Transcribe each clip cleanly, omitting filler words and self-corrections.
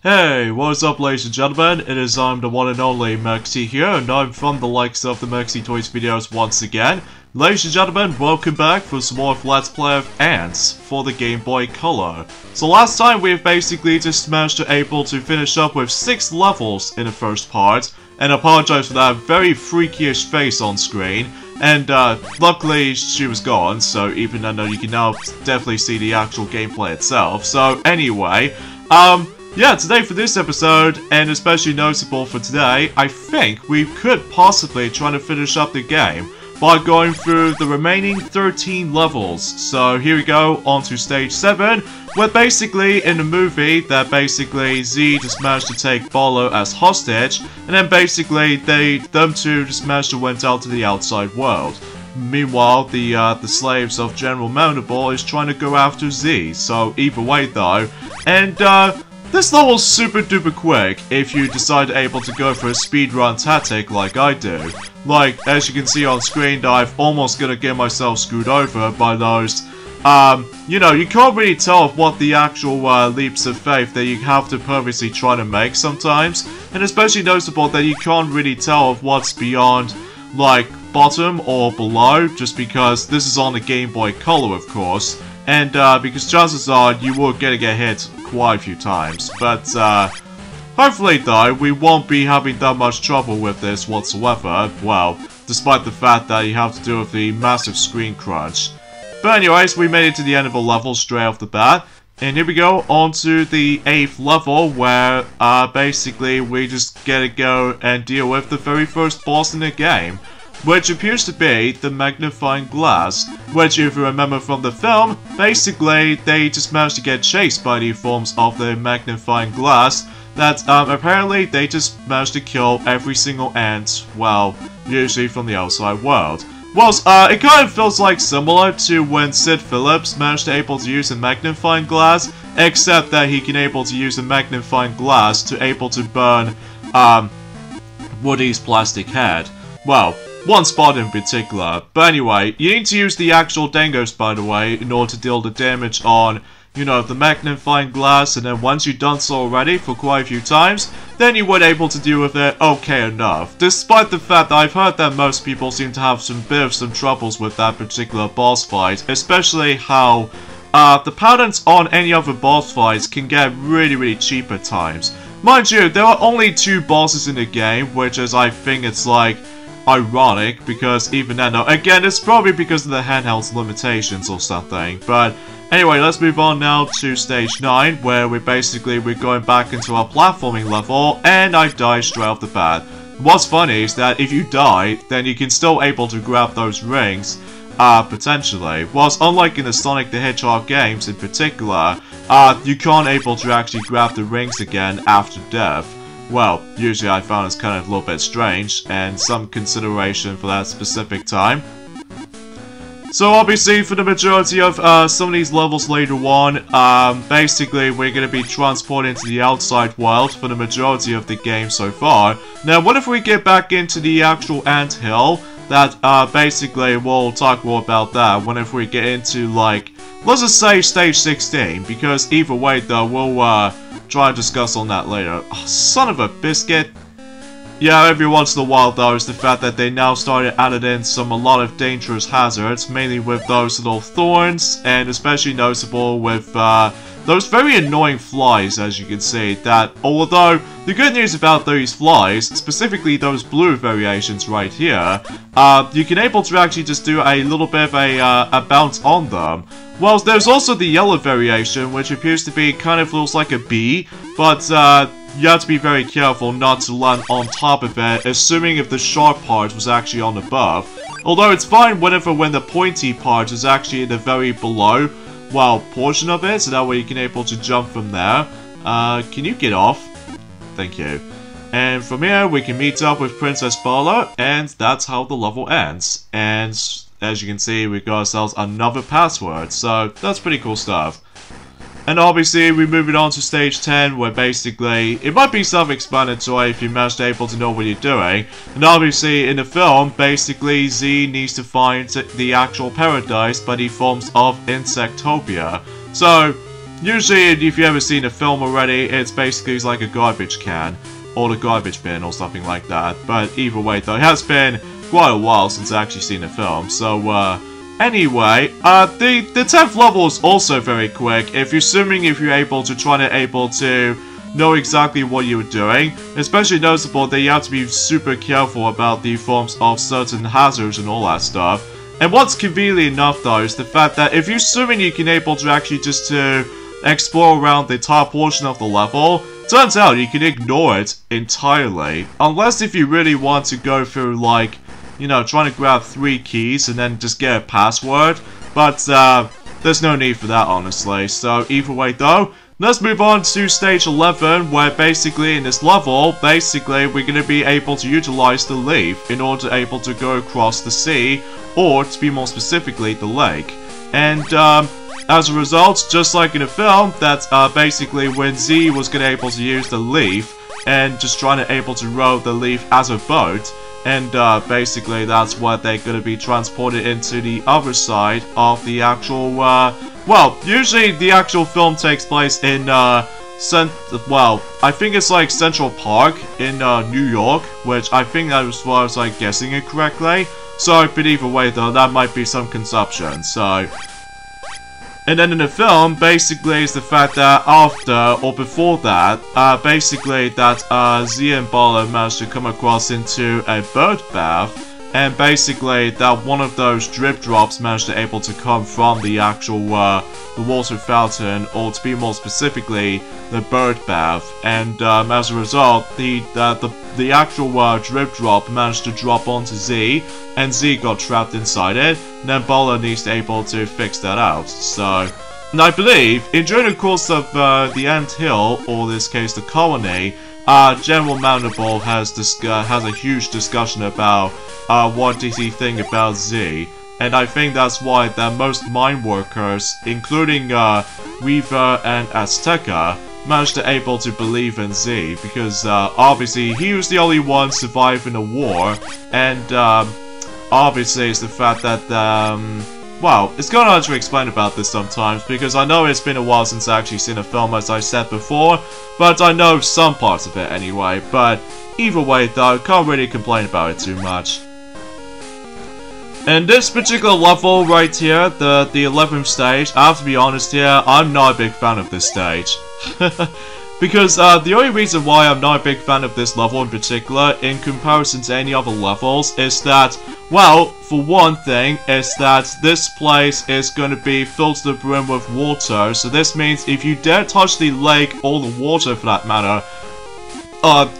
Hey, what's up ladies and gentlemen, I'm the one and only Maxi here, and I'm from the likes of the Maxi Toys videos once again. Ladies and gentlemen, welcome back for some more Let's Play of Antz for the Game Boy Color. So last time we've basically just managed to able to finish up with 6 levels in the first part, and apologize for that very freakish face on screen. And luckily she was gone, so even though you can now definitely see the actual gameplay itself. So anyway, yeah, today for this episode, and especially noticeable for today, I think we could possibly try to finish up the game by going through the remaining 13 levels. So here we go, on to stage 7, where basically in the movie that basically Z just managed to take Barlow as hostage, and then basically them two just managed to went out to the outside world. Meanwhile, the slaves of General Mandible is trying to go after Z, so either way though, and this level's super duper quick if you decide able to go for a speedrun tactic like I do. Like, as you can see on screen, I'm almost gonna get myself screwed over by those, you know, you can't really tell what the actual leaps of faith that you have to purposely try to make sometimes, and especially noticeable that you can't really tell of what's beyond, like, bottom or below, just because this is on the Game Boy Color, of course. And because chances are you will get hit quite a few times. But hopefully though, we won't be having that much trouble with this whatsoever. Well, despite the fact that you have to deal with the massive screen crunch. But anyways, we made it to the end of a level straight off the bat. And here we go, on to the 8th level, where basically we just get to go and deal with the very first boss in the game, which appears to be the Magnifying Glass, which if you remember from the film, basically they just managed to get chased by the forms of the Magnifying Glass that apparently they just managed to kill every single ant, well, usually from the outside world. Well, it kind of feels like similar to when Sid Phillips managed to able to use a Magnifying Glass, except that he can able to use a Magnifying Glass to able to burn Woody's plastic head. Well, one spot in particular. But anyway, you need to use the actual Dangos, by the way, in order to deal the damage on, you know, the Magnifying Glass, and then once you've done so already for quite a few times, then you would able to deal with it okay enough. Despite the fact that I've heard that most people seem to have some troubles with that particular boss fight, especially how the patterns on any other boss fights can get really cheap at times. Mind you, there are only 2 bosses in the game, which is, I think it's like, ironic, because even then, again, it's probably because of the handheld's limitations or something. But anyway, let's move on now to stage 9, where we're going back into our platforming level, and I die straight off the bat. What's funny is that if you die, then you can still able to grab those rings, potentially. Whilst unlike in the Sonic the Hedgehog games in particular, you can't able to actually grab the rings again after death. Well, usually I found it's kind of a little bit strange, and some consideration for that specific time. So obviously, for the majority of some of these levels later on, basically we're going to be transported into the outside world for the majority of the game so far. Now, what if we get back into the actual anthill? That, basically, we'll talk more about that whenever we get into, like, let's just say stage 16, because either way though, we'll, try and discuss on that later. Oh, son of a biscuit. Yeah, every once in a while though is the fact that they now started added in a lot of dangerous hazards, mainly with those little thorns, and especially noticeable with those very annoying flies, as you can see, that although the good news about those flies, specifically those blue variations right here, you can able to actually just do a little bit of a bounce on them. Well, there's also the yellow variation, which appears to be kind of looks like a bee, but you have to be very careful not to land on top of it, assuming if the sharp part was actually on above. Although it's fine when the pointy part is actually in the very below, well, portion of it, so that way you can able to jump from there. Can you get off? Thank you. And from here, we can meet up with Princess Barlow, and that's how the level ends. And as you can see, we got ourselves another password, so that's pretty cool stuff. And obviously, we're moving on to stage 10, where basically, it might be self-explanatory if you manage to able to know what you're doing. And obviously, in the film, basically, Z needs to find the actual paradise by the forms of Insectopia. So, usually if you've ever seen a film already, it's basically like a garbage can, or the garbage bin, or something like that. But either way though, it has been quite a while since I've actually seen a film, so anyway, the 10th level is also very quick, if you're able to know exactly what you're doing. Especially noticeable that you have to be super careful about the forms of certain hazards and all that stuff. And what's convenient enough though is the fact that if you're assuming you can able to actually just to explore around the top portion of the level, turns out you can ignore it entirely. Unless if you really want to go through like, you know, trying to grab 3 keys and then just get a password. But there's no need for that honestly. So either way though, let's move on to stage 11, where basically in this level, we're going to be able to utilize the leaf in order to able to go across the sea, or to be more specifically, the lake. And as a result, just like in a film, that's basically when Z was going to able to use the leaf and just trying to able to row the leaf as a boat. And basically that's what they're going to be transported into the other side of the actual, well, usually the actual film takes place in, I think it's like Central Park in New York, which I think that was what I was like guessing it correctly. So, but either way though, that might be some consumption, so. And then in the film, basically, is the fact that after, or before that, basically that Z and Bala managed to come across into a bird bath, and basically that one of those drip drops managed to able to come from the actual, the water fountain, or to be more specifically, the bird bath, and as a result, the actual drip drop managed to drop onto Z, and Z got trapped inside it, and then Bala needs to able to fix that out, so. And I believe, during the course of the Ant Hill, or in this case the colony, General Mandible has a huge discussion about what does he think about Z. And I think that's why that most mine workers, including Weaver and Azteca, managed to able to believe in Z, because obviously he was the only one surviving the war, and obviously it's the fact that well, it's kind of hard to explain about this sometimes, because I know it's been a while since I actually seen a film, as I said before, but I know some parts of it anyway. But either way though, can't really complain about it too much. And this particular level right here, the 11th stage, I have to be honest here, I'm not a big fan of this stage. Because the only reason why I'm not a big fan of this level in particular, in comparison to any other levels, is that, well, for one thing, is that this place is going to be filled to the brim with water, so this means if you dare touch the lake, or the water for that matter,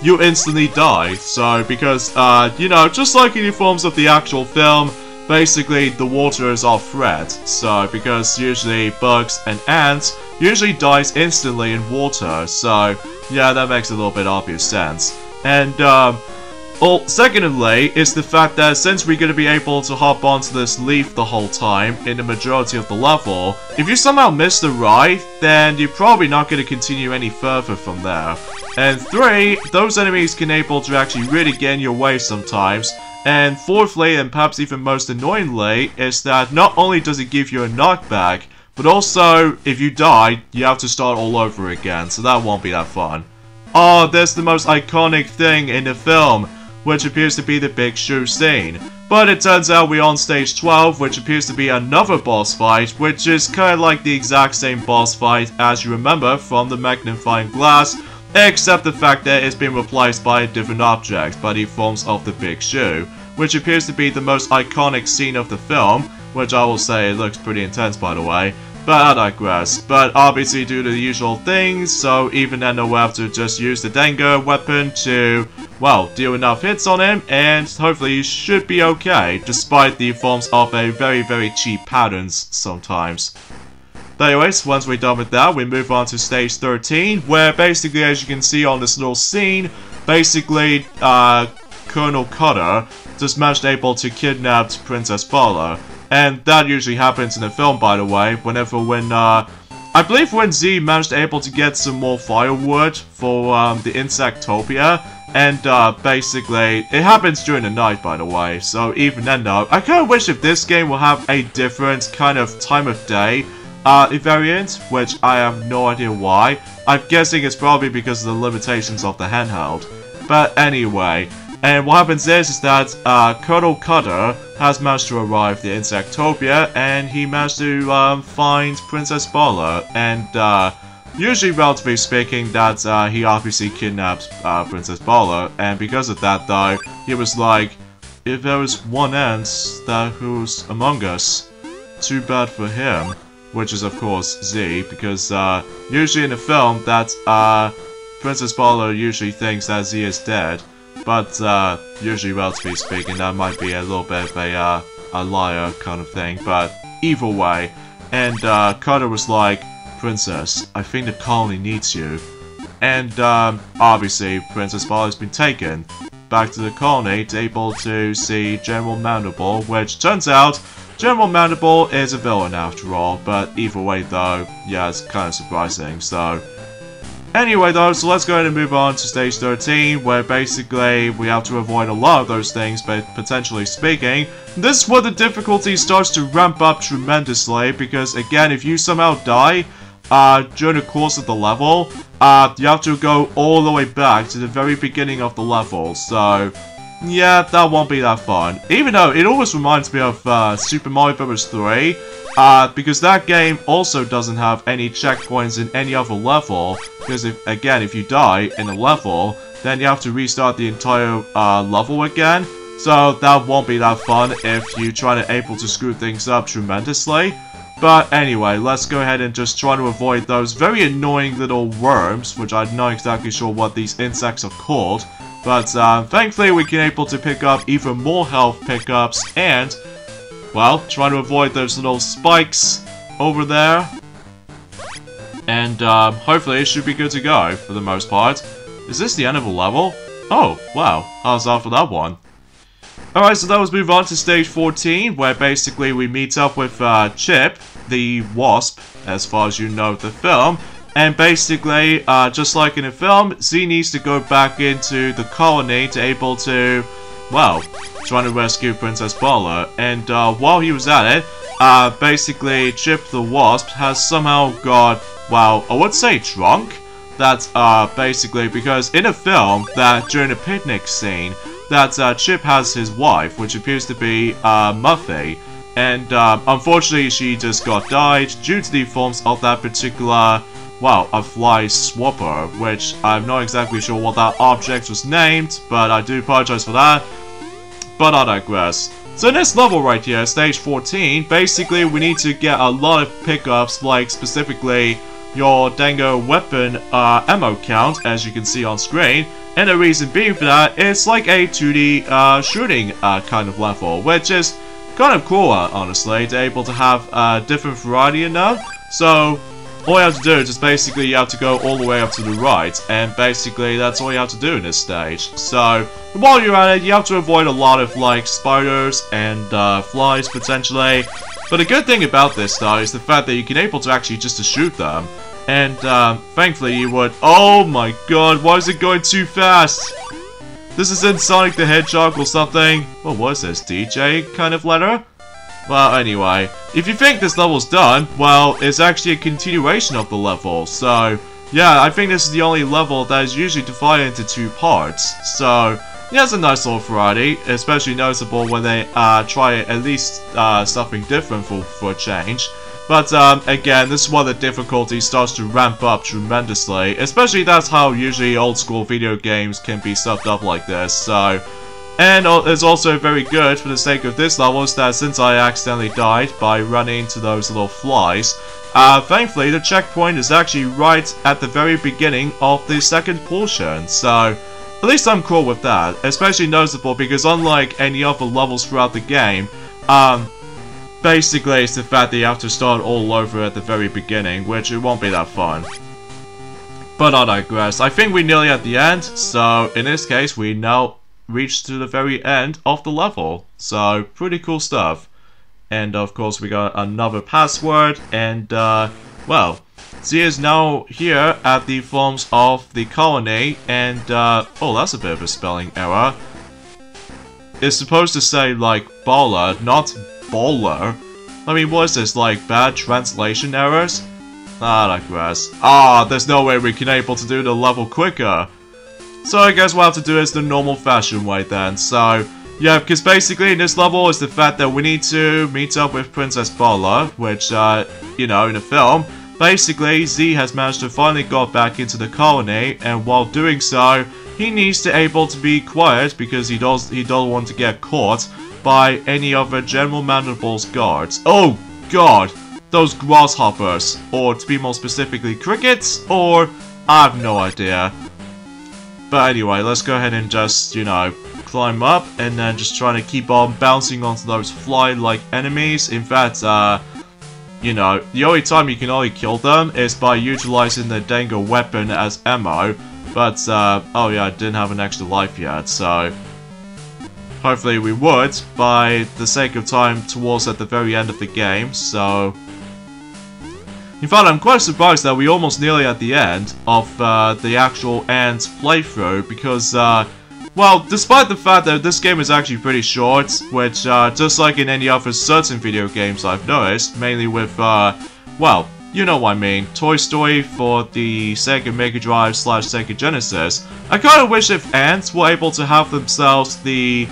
you instantly die. So, because, you know, just like in the forms of the actual film, basically the water is our threat. So, because usually bugs and ants usually dies instantly in water, so yeah, that makes a little bit obvious sense. And, well, secondly, is the fact that since we're going to be able to hop onto this leaf the whole time, in the majority of the level, if you somehow miss the ride, then you're probably not going to continue any further from there. And 3, those enemies can able to actually really get in your way sometimes. And 4thly, and perhaps even most annoyingly, is that not only does it give you a knockback, but also, if you die, you have to start all over again, so that won't be that fun. Oh, there's the most iconic thing in the film, which appears to be the big shoe scene. But it turns out we're on stage 12, which appears to be another boss fight, which is kind of like the exact same boss fight as you remember from the Magnifying glass, except the fact that it's been replaced by a different object, by the forms of the big shoe, which appears to be the most iconic scene of the film, which I will say it looks pretty intense by the way, but I digress. But obviously due to the usual things, so even then we'll have to just use the Dengar weapon to, well, deal enough hits on him, and hopefully he should be okay, despite the forms of a very cheap patterns sometimes. But anyways, once we're done with that, we move on to stage 13, where basically, as you can see on this little scene, basically, Colonel Cutter just managed able to kidnap Princess Bala. And that usually happens in the film, by the way, when I believe when Z managed able to get some more firewood for the Insectopia, and basically, it happens during the night, by the way, so even then though, I kind of wish if this game will have a different kind of time of day, a variant, which I have no idea why. I'm guessing it's probably because of the limitations of the handheld. But anyway, and what happens is that Colonel Cutter has managed to arrive to Insectopia, and he managed to find Princess Bala, and usually, relatively speaking, that he obviously kidnapped Princess Bala, and because of that, though, he was like, if there was one Antz who's among us, too bad for him, which is of course Z, because usually in the film, that Princess Bala usually thinks that Z is dead, but usually, relatively speaking, that might be a little bit of a liar kind of thing, but either way, and Cutter was like, Princess, I think the colony needs you. And obviously, Princess Bala has been taken back to the colony to able to see General Mandible, which turns out General Mandible is a villain after all, but either way though, yeah, it's kind of surprising, so... Anyway though, so let's go ahead and move on to stage 13, where basically we have to avoid a lot of those things, but potentially speaking, this is where the difficulty starts to ramp up tremendously, because again, if you somehow die, during the course of the level, you have to go all the way back to the very beginning of the level, so... Yeah, that won't be that fun. Even though it always reminds me of Super Mario Bros. 3, because that game also doesn't have any checkpoints in any other level, because if you die in a level, then you have to restart the entire level again, so that won't be that fun if you try to able to screw things up tremendously. But anyway, let's go ahead and just try to avoid those very annoying little worms, which I'm not exactly sure what these insects are called. But thankfully we can able to pick up even more health pickups and, well, try to avoid those little spikes over there. And hopefully it should be good to go for the most part. Is this the end of a level? Oh, wow. How's that for that one? Alright, so that was move on to stage 14, where basically we meet up with Chip, the wasp, as far as you know the film. And basically, just like in the film, Z needs to go back into the colony to able to, well, trying to rescue Princess Bala. And while he was at it, basically Chip the Wasp has somehow got, well, I would say drunk. That's basically because in a film, that during the picnic scene, that Chip has his wife, which appears to be Muffy. And unfortunately, she just got died due to the forms of that particular... well, a fly swapper, which I'm not exactly sure what that object was named, but I do apologize for that. But I digress. So in this level right here, stage 14, basically we need to get a lot of pickups, like specifically your Dango weapon ammo count, as you can see on screen. And the reason being for that, it's like a 2D shooting kind of level, which is kind of cool, honestly, to able to have a different variety enough. So all you have to do is just basically you have to go all the way up to the right, and basically that's all you have to do in this stage. So while you're at it, you have to avoid a lot of like spiders and flies potentially. But the good thing about this though is the fact that you can able to actually just to shoot them. And thankfully you would... Oh my god, why is it going too fast? This is in Sonic the Hedgehog or something. What was this, DJ kind of letter? Well, anyway, if you think this level's done, well, it's actually a continuation of the level, so, yeah, I think this is the only level that is usually divided into 2 parts, so, yeah, it's a nice little variety, especially noticeable when they try at least something different for a change. But, again, this is where the difficulty starts to ramp up tremendously, especially that's how usually old school video games can be stuffed up like this, so... And it's also very good for the sake of this level is that since I accidentally died by running into those little flies, thankfully the checkpoint is actually right at the very beginning of the second portion, so at least I'm cool with that, especially noticeable because unlike any other levels throughout the game, basically it's the fact that you have to start all over at the very beginning, which it won't be that fun. But I digress. I think we're nearly at the end, so in this case we now reached to the very end of the level, so pretty cool stuff. And of course we got another password, and well, Z is now here at the forms of the colony, and oh, that's a bit of a spelling error. It's supposed to say like Bala, not Bowler. I mean, what is this, like, bad translation errors? I digress. There's no way we can able to do the level quicker. So I guess we'll have to do this the normal fashion way then. So, yeah, because basically in this level is the fact that we need to meet up with Princess Bala, which, you know, in the film, basically Z has managed to finally got back into the colony, and while doing so, he needs to able to be quiet because he don't want to get caught by any other General Mandible's guards. Oh god, those grasshoppers, or to be more specifically crickets, or I have no idea. But anyway, let's go ahead and just, you know, climb up and then just trying to keep on bouncing onto those fly-like enemies. In fact, you know, the only time you can only kill them is by utilizing the Dango weapon as ammo. But, oh yeah, I didn't have an extra life yet, so hopefully we would, by the sake of time towards at the very end of the game, so in fact, I'm quite surprised that we almost nearly at the end of the actual Antz playthrough, because, well, despite the fact that this game is actually pretty short, which, just like in any other certain video games I've noticed, mainly with, well, you know what I mean, Toy Story for the Sega Mega Drive / Sega Genesis, I kinda wish if Antz were able to have themselves the,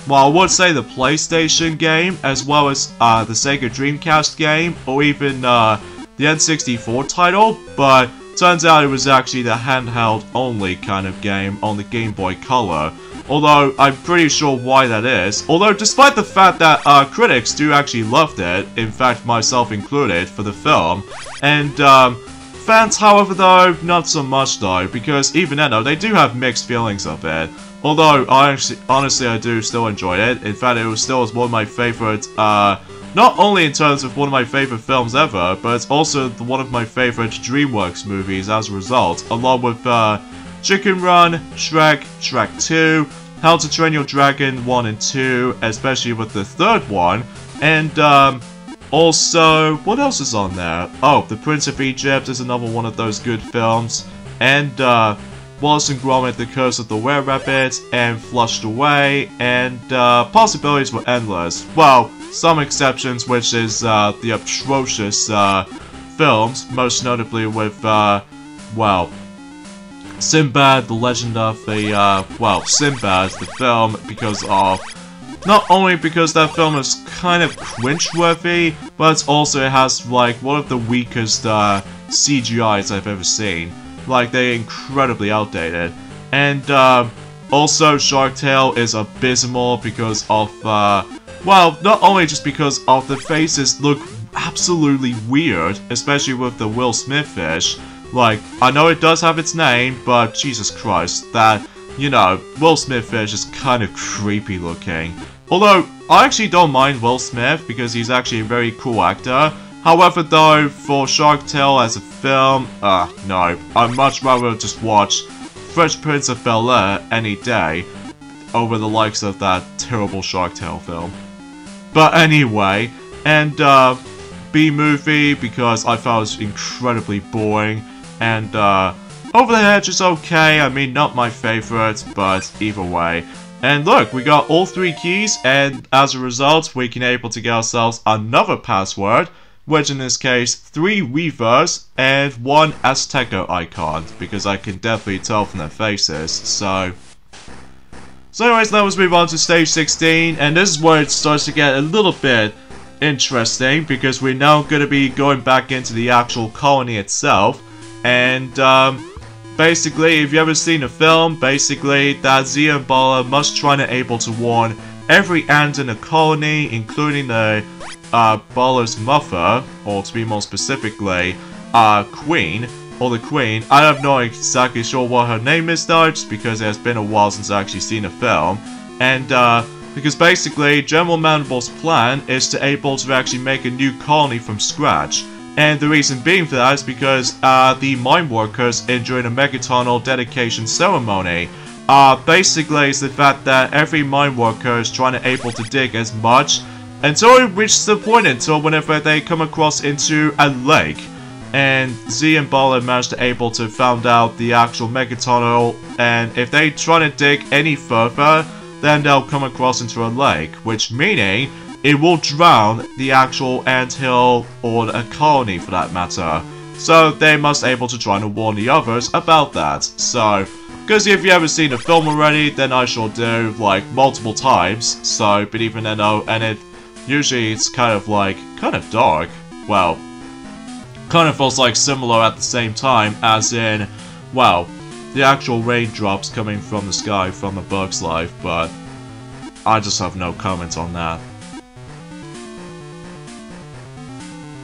well, I would say the PlayStation game, as well as, the Sega Dreamcast game, or even, the N64 title, but turns out it was actually the handheld only kind of game on the Game Boy Color. Although, I'm pretty sure why that is. Although, despite the fact that critics do actually loved it, in fact myself included, for the film, and fans, however, though, not so much though, because even then though, they do have mixed feelings of it. Although, honestly, I do still enjoy it. In fact, it was still one of my favorite, not only in terms of one of my favorite films ever, but it's also one of my favorite DreamWorks movies as a result, along with Chicken Run, Shrek, Shrek 2, How to Train Your Dragon 1 and 2, especially with the third one, and also, what else is on there? Oh, The Prince of Egypt is another one of those good films, and Wallace and Gromit, The Curse of the Were-Rabbit, and Flushed Away, and possibilities were endless. Well, some exceptions, which is the atrocious films, most notably with, well, Sinbad, The Legend of the, well, Sinbad, the film, because of, not only because that film is kind of cringe-worthy, but also it has, like, one of the weakest CGIs I've ever seen. Like, they're incredibly outdated. And, also, Shark Tale is abysmal because of, well, not only just because of the faces look absolutely weird, especially with the Will Smith fish. Like, I know it does have its name, but Jesus Christ, that, you know, Will Smith fish is kind of creepy looking. Although, I actually don't mind Will Smith because he's actually a very cool actor. However, though, for Shark Tale as a film, no, I'd much rather just watch Fresh Prince of Bel-Air any day over the likes of that terrible Shark Tale film. But anyway, and B-movie because I thought it was incredibly boring, and Over the Hedge is okay, I mean not my favorite, but either way. And look, we got all 3 keys, and as a result we can able to get ourselves another password, which in this case 3 Weavers and 1 Azteca icon, because I can definitely tell from their faces, so anyways, let's move on to stage 16, and this is where it starts to get a little bit interesting, because we're now going to be going back into the actual colony itself, and basically, if you've ever seen a film, basically, that Z and Bala must try to able to warn every ant in the colony, including the Bala's mother, or to be more specifically, Queen, or the Queen. I have not exactly sure what her name is though, just because it has been a while since I actually seen a film. And because basically General Mandible's plan is to able to actually make a new colony from scratch. And the reason being for that is because the mine workers during a Megatonal dedication ceremony, basically it's the fact that every mine worker is trying to able to dig as much until it reaches the point until whenever they come across into a lake. And Z and Bala managed to able to found out the actual Megatonal, and if they try to dig any further, then they'll come across into a lake, which meaning it will drown the actual anthill or a colony for that matter. So they must able to try to warn the others about that. So, because if you haven't seen the film already, then I shall do like multiple times. So, but even then, and usually it's kind of dark. Well, kind of feels like similar at the same time, as in, well, the actual raindrops coming from the sky from a bug's life, but I just have no comment on that.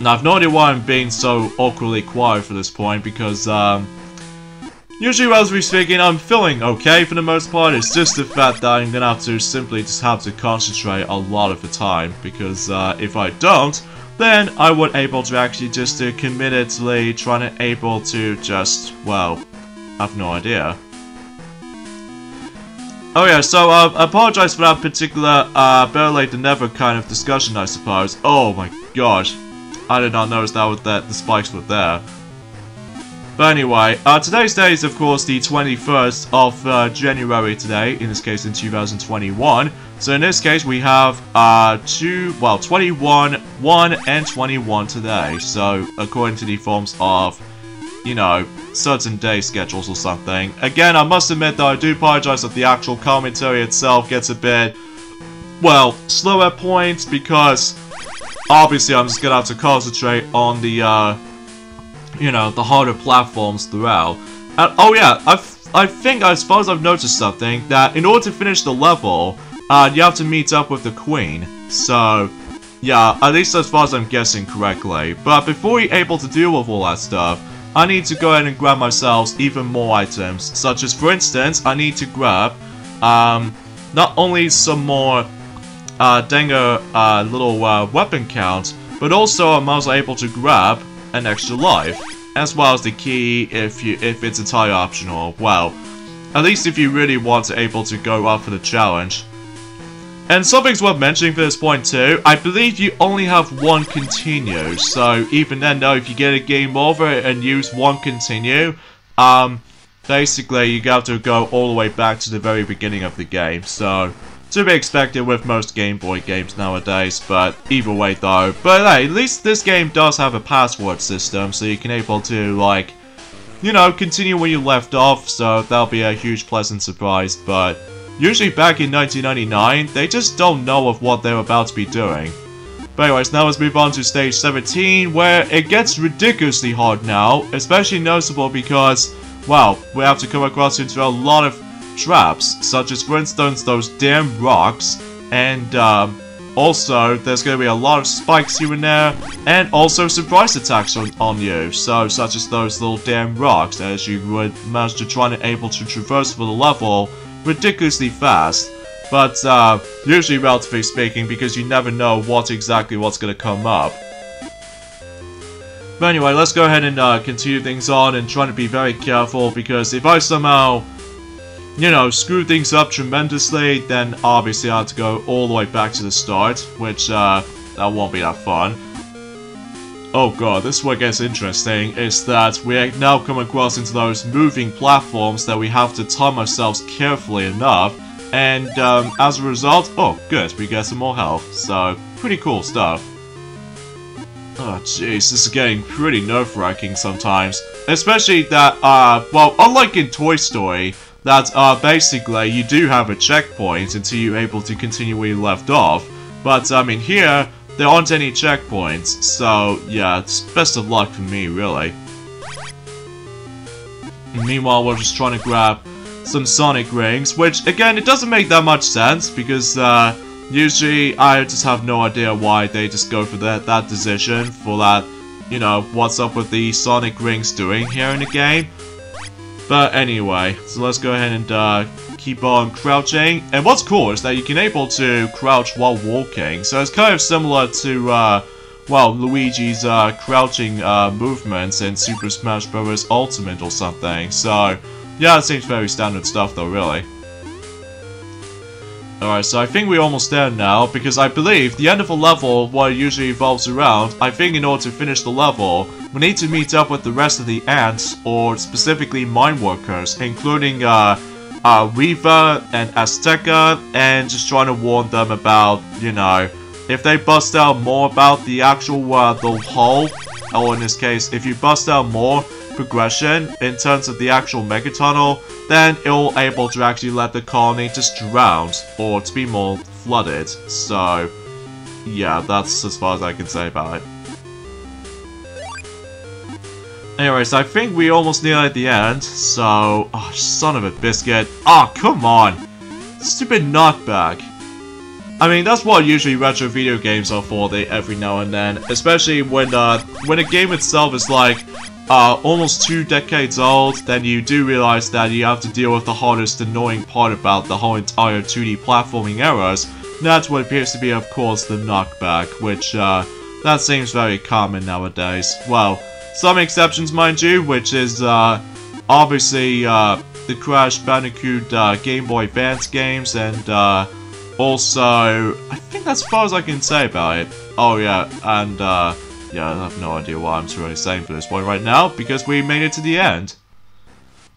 Now, I've no idea why I'm being so awkwardly quiet for this point, because, usually, relatively speaking, I'm feeling okay for the most part. It's just the fact that I'm gonna have to simply just have to concentrate a lot of the time, because, if I don't, then I would able to actually just committedly trying to able to just, well, I have no idea. Oh yeah, so I apologize for that particular better late than never kind of discussion, I suppose. Oh my gosh, I did not notice that the spikes were there. But anyway, today's day is of course the 21st of January today, in this case in 2021. So in this case we have 21, 1 and 21 today. So according to the forms of, you know, certain day schedules or something. Again, I must admit that I do apologize that the actual commentary itself gets a bit, well, slow at points, because obviously I'm just gonna have to concentrate on the, you know, the harder platforms throughout. And, oh yeah, I suppose I've noticed something, that in order to finish the level, you have to meet up with the Queen. So, yeah, at least as far as I'm guessing correctly. But before you're able to deal with all that stuff, I need to go ahead and grab myself even more items, such as, for instance, I need to grab, not only some more, Dengar, little, weapon count, but also I'm also able to grab an extra life, as well as the key if it's entirely optional. Well, at least if you really want to able to go up for the challenge. And something's worth mentioning for this point too, I believe you only have one continue, so even then though, if you get a game over and use one continue, basically you have to go all the way back to the very beginning of the game, so to be expected with most Game Boy games nowadays, but either way though. But hey, at least this game does have a password system, so you can able to, like, you know, continue where you left off, so that'll be a huge pleasant surprise, but usually back in 1999, they just don't know of what they're about to be doing. But anyways, now let's move on to stage 17, where it gets ridiculously hard now, especially noticeable because, well, we have to come across into a lot of traps, such as, for instance, those damn rocks, and also there's going to be a lot of spikes here and there, and also surprise attacks on you, so such as those little damn rocks, as you would manage to try and able to traverse for the level ridiculously fast, but usually relatively speaking, because you never know what's going to come up. But anyway, let's go ahead and continue things on and try to be very careful, because if I somehow, you know, screw things up tremendously, then obviously I have to go all the way back to the start, which that won't be that fun. Oh god, this is what gets interesting, is that we now come across into those moving platforms that we have to time ourselves carefully enough, and as a result, oh good, we get some more health, so pretty cool stuff. Oh jeez, this is getting pretty nerve-wracking sometimes, especially that, well, unlike in Toy Story, that basically you do have a checkpoint until you're able to continue where you left off, but I mean here, there aren't any checkpoints, so yeah, it's best of luck for me, really. And meanwhile, we're just trying to grab some Sonic Rings, which, again, it doesn't make that much sense, because usually I just have no idea why they just go for that decision, for that, you know, what's up with the Sonic Rings doing here in the game. But anyway, so let's go ahead and keep on crouching. And what's cool is that you can able to crouch while walking, so it's kind of similar to well, Luigi's crouching movements in Super Smash Bros. Ultimate or something. So yeah, it seems very standard stuff though, really. Alright, so I think we're almost there now, because I believe the end of a level, what it usually evolves around, I think in order to finish the level, we need to meet up with the rest of the ants, or specifically mine workers, including Riva and Azteca, and just trying to warn them about, you know, if they bust out more about the actual, the whole, or in this case, if you bust out more progression in terms of the actual Megatunnel, then it'll able to actually let the colony just drown, or to be more flooded. So, yeah, that's as far as I can say about it. Anyways, I think we almost near at the end, so... Oh, son of a biscuit. Oh, come on! Stupid knockback. I mean, that's what usually retro video games are for every now and then. Especially when a game itself is like, almost 2 decades old, then you do realize that you have to deal with the hardest annoying part about the whole entire 2D platforming eras. That's what appears to be, of course, the knockback, which, that seems very common nowadays. Well... Some exceptions, mind you, which is, obviously, the Crash Bandicoot, Game Boy Advance games, and, also, I think that's as far as I can say about it. Oh, yeah, and, yeah, I have no idea what I'm really saying for this point right now, because we made it to the end.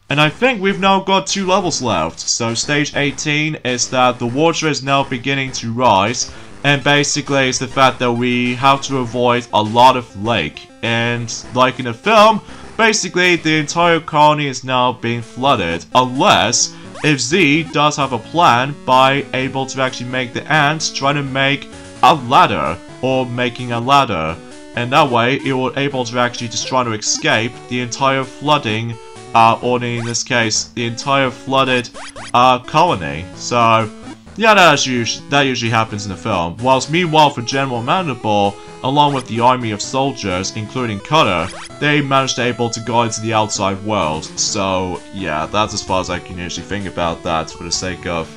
And I think we've now got 2 levels left. So, stage 18 is that the water is now beginning to rise, and basically it's the fact that we have to avoid a lot of lake. And like in the film, basically the entire colony is now being flooded, unless if Z does have a plan by able to actually make the ants try to make a ladder, or making a ladder. And that way it will able to actually just try to escape the entire flooding, or in this case, the entire flooded colony. So yeah, that usually happens in the film. Whilst meanwhile for General Mandible, along with the army of soldiers, including Cutter, they managed to able to go into the outside world. So yeah, that's as far as I can usually think about that for the sake of,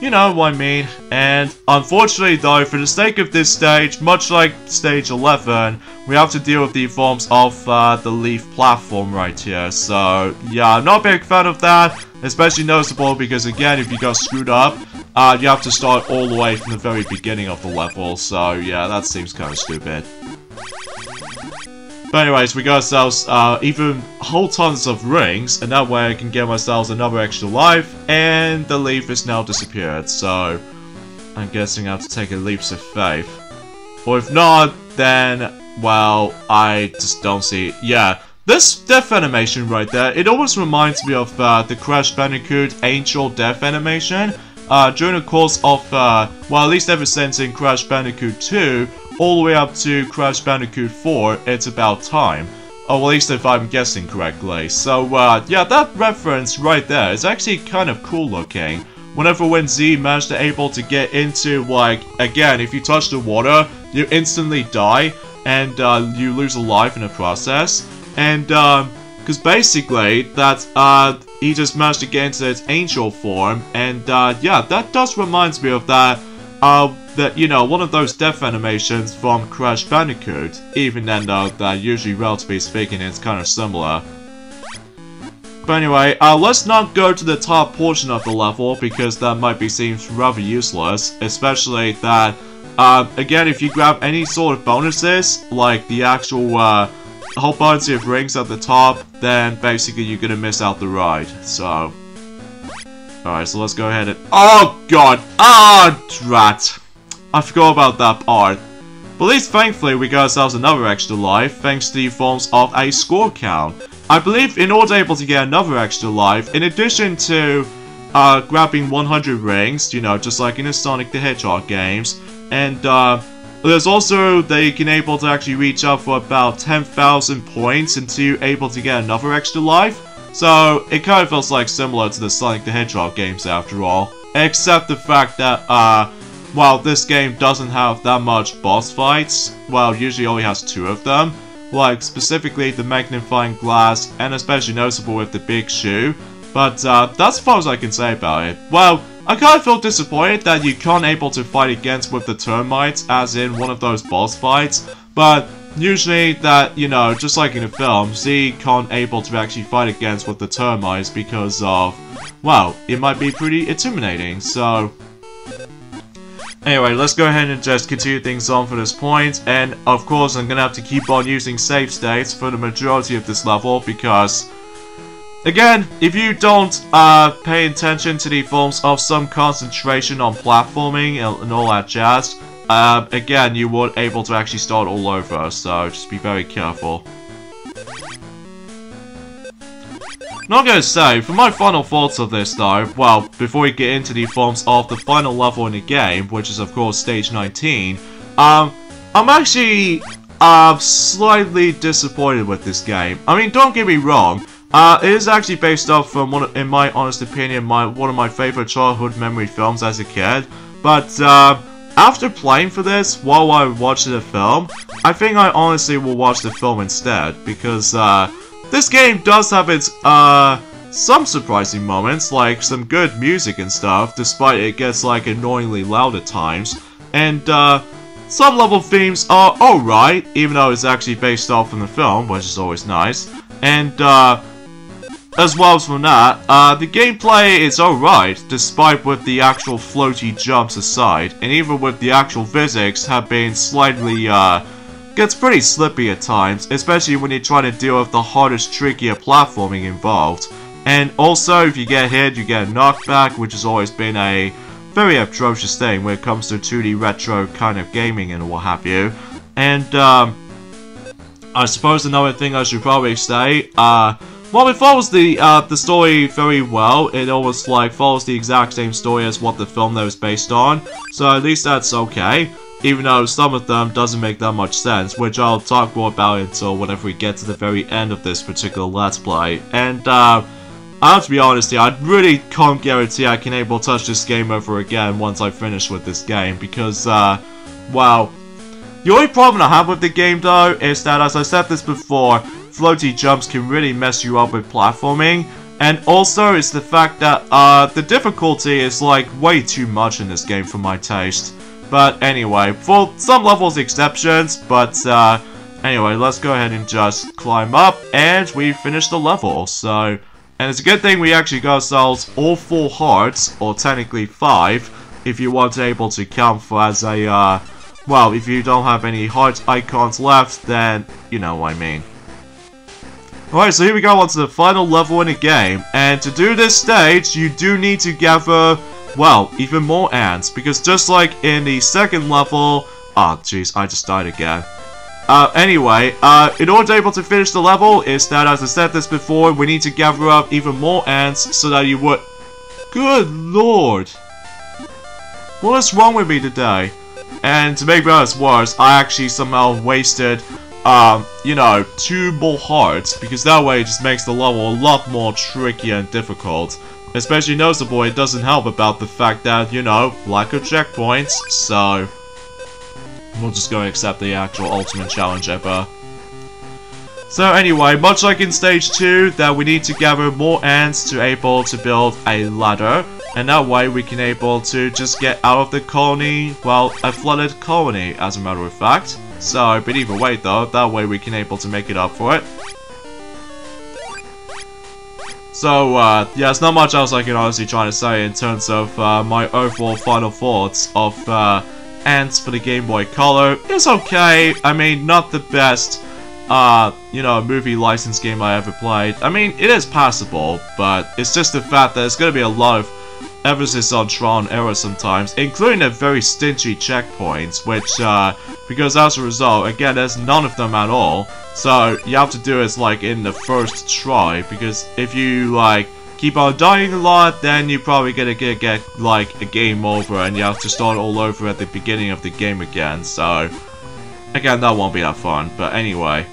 you know what I mean. And unfortunately though, for the sake of this stage, much like stage 11, we have to deal with the forms of the leaf platform right here. So yeah, I'm not a big fan of that, especially noticeable because again, if you got screwed up, you have to start all the way from the very beginning of the level, so yeah, that seems kind of stupid. But anyways, we got ourselves even whole tons of rings, and that way I can get myself another extra life, and the leaf has now disappeared, so I'm guessing I have to take a leap of faith. Or if not, then, well, I just don't see it. Yeah, this death animation right there, it almost reminds me of the Crash Bandicoot Angel death animation. During the course of, well, at least ever since in Crash Bandicoot 2, all the way up to Crash Bandicoot 4, it's about time. Or at least if I'm guessing correctly. So, yeah, that reference right there is actually kind of cool looking. Whenever when Z managed to able to get into, like, again, if you touch the water, you instantly die, and you lose a life in the process. And, because basically, that, he just managed to get into its angel form, and, yeah, that does reminds me of that, you know, one of those death animations from Crash Bandicoot, even then, though, that usually, relatively speaking, it's kind of similar. But anyway, let's not go to the top portion of the level, because that might be seems rather useless, especially that, again, if you grab any sort of bonuses, like the actual, a whole bunch of rings at the top, then basically you're gonna miss out the ride, so... Alright, so let's go ahead and... Oh god! Ah, drat! I forgot about that part. But at least thankfully we got ourselves another extra life, thanks to the forms of a score count. I believe in order able to get another extra life, in addition to grabbing 100 rings, you know, just like in the Sonic the Hedgehog games, and there's also that you can able to actually reach up for about 10,000 points until you're able to get another extra life. So it kind of feels like similar to the Sonic the Hedgehog games after all. Except the fact that, while this game doesn't have that much boss fights, well, usually only has 2 of them. Like, specifically the Magnifying Glass, and especially noticeable with the Big Shoe. But, that's as far as I can say about it. Well, I kind of feel disappointed that you can't able to fight against with the termites, as in one of those boss fights. But, usually that, you know, just like in the film, Z can't able to actually fight against with the termites because of, well, it might be pretty intimidating, so... Anyway, let's go ahead and just continue things on for this point, and of course I'm gonna have to keep on using save states for the majority of this level because, again, if you don't pay attention to the forms of some concentration on platforming and all that jazz, again, you weren't able to actually start all over, so just be very careful. Not gonna say, for my final thoughts of this though, well, before we get into the forms of the final level in the game, which is of course stage 19, I'm actually slightly disappointed with this game. I mean, don't get me wrong, it is actually based off from, in my honest opinion, one of my favorite childhood memory films as a kid, but after playing for this, while I watched the film, I think I honestly will watch the film instead, because this game does have its, some surprising moments, like some good music and stuff, despite it gets, like, annoyingly loud at times. And, some level themes are alright, even though it's actually based off from the film, which is always nice. And, as well as from that, the gameplay is alright, despite with the actual floaty jumps aside, and even with the actual physics have been slightly, gets pretty slippy at times, especially when you're trying to deal with the hardest, trickier platforming involved. And also, if you get hit, you get a knockback, which has always been a very atrocious thing when it comes to 2D retro kind of gaming and what have you. And, I suppose another thing I should probably say, well, it follows the story very well. It almost, like, follows the exact same story as what the film that was based on, so at least that's okay. Even though some of them doesn't make that much sense, which I'll talk more about until whenever we get to the very end of this particular Let's Play. And, I have to be honest here, I really can't guarantee I can able to touch this game over again once I finish with this game, because, well, the only problem I have with the game, though, is that, as I said this before, floaty jumps can really mess you up with platforming, and also it's the fact that, the difficulty is, like, way too much in this game for my taste. But anyway, for some levels exceptions, but anyway, let's go ahead and just climb up, and we finished the level, so, and it's a good thing we actually got ourselves all 4 hearts, or technically 5, if you want to able to count for as a, well, if you don't have any heart icons left, then you know what I mean. Alright, so here we go on to the final level in the game, and to do this stage, you do need to gather, well, even more ants, because just like in the second level... Oh, jeez, I just died again. Anyway, in order to be able to finish the level, is that, as I said this before, we need to gather up even more ants so that you would... Good lord! What is wrong with me today? And to make matters worse, I actually somehow wasted, you know, 2 more hearts, because that way it just makes the level a lot more tricky and difficult. Especially noticeable, it doesn't help about the fact that, you know, lack of checkpoints, so... We'll just go and accept the actual ultimate challenge ever. So anyway, much like in stage 2, that we need to gather more ants to able to build a ladder, and that way we can able to just get out of the colony, well, a flooded colony, as a matter of fact. So, but either way though, that way we can able to make it up for it. So, yeah, it's not much else I can honestly try to say in terms of my overall final thoughts of Antz for the Game Boy Color. It's okay, I mean, not the best, you know, movie license game I ever played. I mean, it is passable, but it's just the fact that it's gonna be a lot of emphasis on trial and error sometimes, including a very stingy checkpoints, which, because as a result, again, there's none of them at all, so you have to do it, like, in the first try, because if you, like, keep on dying a lot, then you're probably gonna get like, a game over, and you have to start all over at the beginning of the game again, so, again, that won't be that fun, but anyway.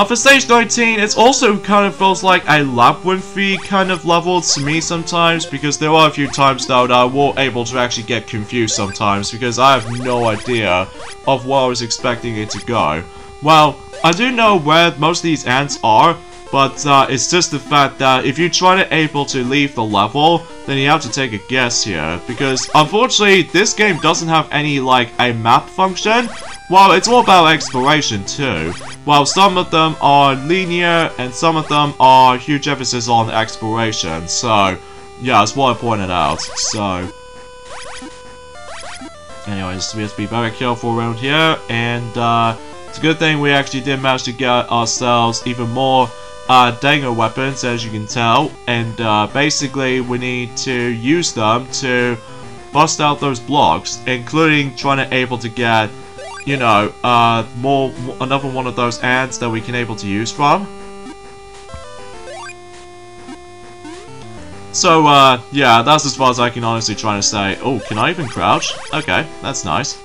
For stage 19, it also kind of feels like a labyrinthy kind of level to me sometimes, because there are a few times though that I was able to actually get confused sometimes, because I have no idea of where I was expecting it to go. Well, I do know where most of these ants are, but it's just the fact that if you try to able to leave the level, then you have to take a guess here, because unfortunately this game doesn't have any, like, a map function. Well, it's all about exploration too. Well, some of them are linear, and some of them are huge emphasis on exploration, so, yeah, that's what I pointed out, so... Anyways, we have to be very careful around here, and, it's a good thing we actually did manage to get ourselves even more, Danger weapons, as you can tell, and, basically, we need to use them to, bust out those blocks, including trying to able to get, you know, another one of those ants that we can able to use from. So, yeah, that's as far as I can honestly try to say. Oh, can I even crouch? Okay, that's nice.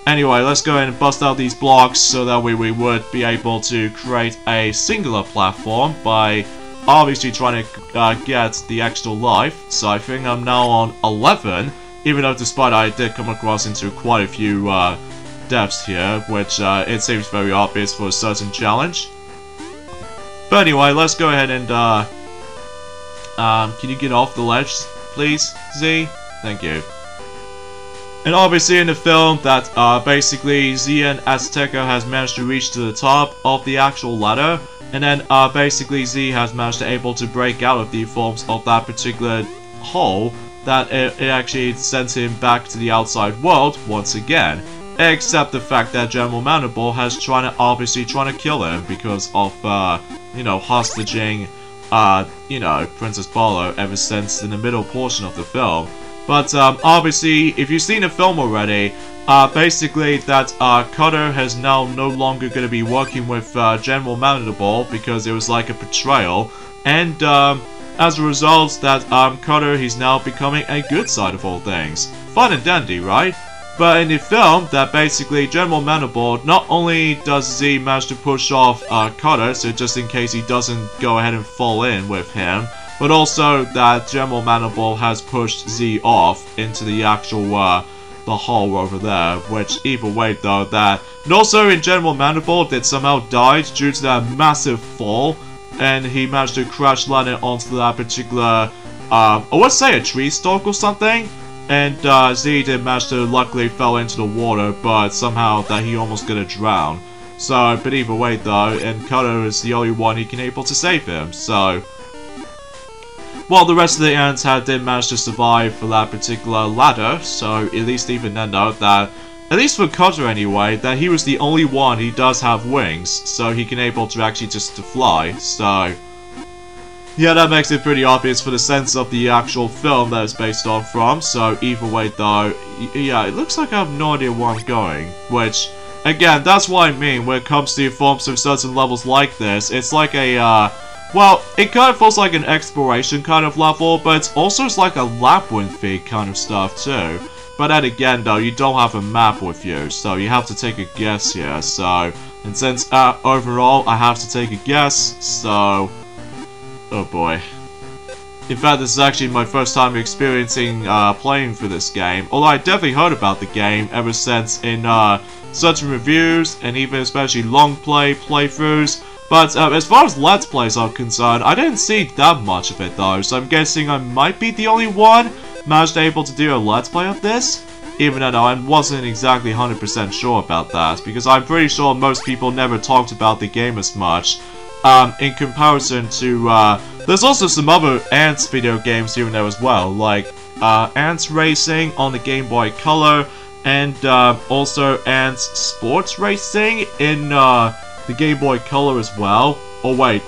Anyway, let's go ahead and bust out these blocks so that we would be able to create a singular platform by obviously trying to get the extra life. So I think I'm now on 11, even though despite I did come across into quite a few deaths here, which it seems very obvious for a certain challenge. But anyway, let's go ahead and can you get off the ledge, please, Z? Thank you. And obviously in the film that basically Z and Azteca has managed to reach to the top of the actual ladder, and then basically Z has managed to able to break out of the forms of that particular hole that it actually sends him back to the outside world once again. Except the fact that General Mandible has obviously trying to kill him because of you know, hostaging you know, Princess Barlow ever since in the middle portion of the film. But obviously, if you've seen the film already, basically that Cutter has now no longer going to be working with General Mandible because it was like a betrayal. And as a result, that Cutter, he's now becoming a good side of all things. Fun and dandy, right? But in the film, that basically General Mandible, not only does Z manage to push off Cutter, so just in case he doesn't go ahead and fall in with him, but also that General Mandible has pushed Z off into the actual, the hole over there, which either way though, that, and also in General Mandible did somehow died due to that massive fall, and he managed to crash land onto that particular, I would say a tree stalk or something, and Z did manage to luckily fell into the water, but somehow that he almost gonna drown. So, but either way though, and Cutter is the only one he can able to save him, so... Well, the rest of the ants did manage to survive for that particular ladder, so at least even then though, that, at least for Cutter anyway, that he was the only one he does have wings, so he can able to actually just to fly, so... Yeah, that makes it pretty obvious for the sense of the actual film that it's based on from, so either way though, yeah, it looks like I have no idea where I'm going, which, again, that's what I mean when it comes to forms of certain levels like this. It's like a, well, it kind of feels like an exploration kind of level, but it's also like a labyrinthy kind of stuff too. But then again though, you don't have a map with you, so you have to take a guess here, so, and since overall I have to take a guess, so... Oh boy. In fact, this is actually my first time experiencing playing for this game, although I definitely heard about the game ever since in certain reviews, and even especially long playthroughs, but as far as Let's Plays are concerned, I didn't see that much of it though, so I'm guessing I might be the only one managed able to do a Let's Play of this, even though I wasn't exactly 100% sure about that, because I'm pretty sure most people never talked about the game as much. In comparison to, there's also some other Antz video games here and there as well, like, Antz Racing on the Game Boy Color, and, also Antz Sports Racing in, the Game Boy Color as well. Oh wait,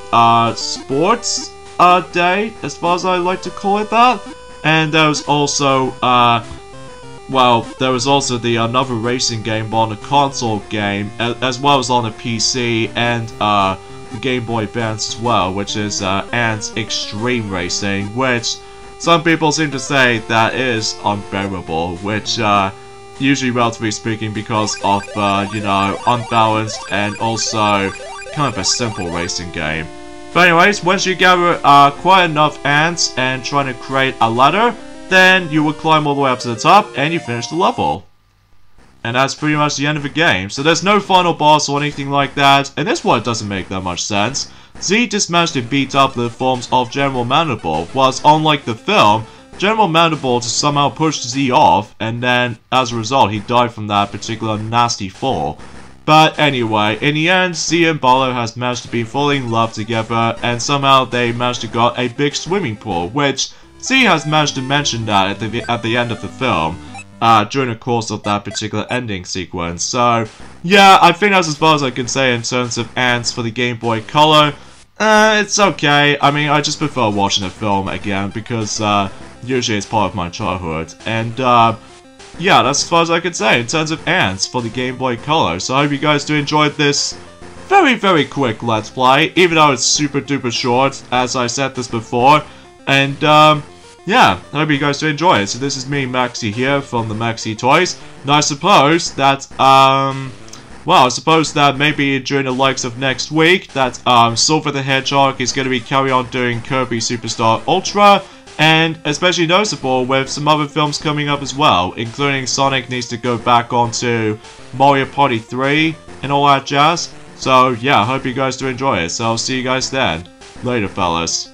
Sports, Day, as far as I like to call it that. And there was also, well, there was also the another racing game on the console game, as well as on the PC, and, the Game Boy Advance as well, which is Antz Extreme Racing, which some people seem to say that is unbearable, which usually relatively speaking because of, you know, unbalanced and also kind of a simple racing game. But anyways, once you gather quite enough ants and trying to create a ladder, then you will climb all the way up to the top and you finish the level. And that's pretty much the end of the game. So there's no final boss or anything like that, and this one doesn't make that much sense. Z just managed to beat up the forms of General Mandible, whilst unlike the film, General Mandible just somehow pushed Z off, and then as a result he died from that particular nasty fall. But anyway, in the end, Z and Barlow has managed to be falling in love together, and somehow they managed to get a big swimming pool, which Z has managed to mention that at the end of the film. During the course of that particular ending sequence. So, yeah, I think that's as far as I can say in terms of Antz for the Game Boy Color. It's okay. I mean, I just prefer watching the film again because, usually it's part of my childhood. And, yeah, that's as far as I can say in terms of Antz for the Game Boy Color. So I hope you guys do enjoy this very, very quick Let's Play, even though it's super duper short, as I said this before. And, yeah, I hope you guys do enjoy it. So this is me, Maxi, here from the Maxi Toys. Now I suppose that, well, I suppose that maybe during the likes of next week, that, Silver the Hedgehog is going to be carry on doing Kirby Superstar Ultra. And especially noticeable with some other films coming up as well, including Sonic needs to go back onto Mario Party 3 and all that jazz. So yeah, I hope you guys do enjoy it. So I'll see you guys then. Later, fellas.